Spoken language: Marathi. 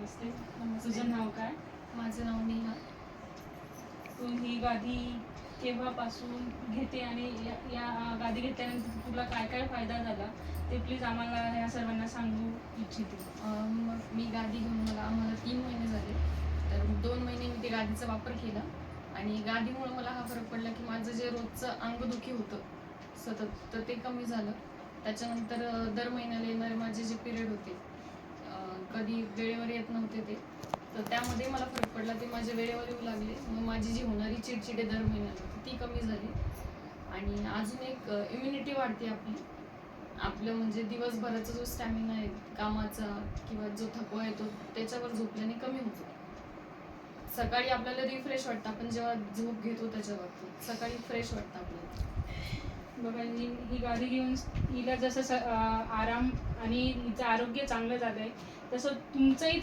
नमस्ते. नमस्ते. तुझं नाव काय? माझं नाव नेहा. तू ही गादी केव्हापासून घेते आणि या गादी घेतल्यानंतर तुला काय काय फायदा झाला ते प्लीज आम्हाला ह्या सर्वांना सांगू इच्छिते. मग मी गादी घेऊन आम्हाला 3 महिने झाले. तर 2 महिने मी ते गादीचा वापर केला आणि गादीमुळे मला हा फरक पडला की माझं जे रोजचं अंगदुखी होतं सतत, तर ते कमी झालं. त्याच्यानंतर दर महिन्याला येणारे माझे जे पिरियड होते, कधी वेळेवर येत नव्हते ते, तर त्यामध्ये मला फरक पडला. ते माझ्या वेळेवर येऊ लागले. मग माझी जी होणारी चिडचिड आहे दर महिन्याला ती कमी झाली आणि अजून एक इम्युनिटी वाढते आपलं म्हणजे दिवसभराचा जो स्टॅमिना आहे कामाचा किंवा जो थकवा येतो त्याच्यावर झोपल्याने कमी होतो. सकाळी आपल्याला रिफ्रेश वाटतं. आपण जेव्हा झोप घेतो त्याच्यावर सकाळी फ्रेश वाटतं आपल्याला. बघा, ही गादी घेऊन हिला जसं आराम आणि हिचं आरोग्य चांगलं झालंय तसं तुमचंही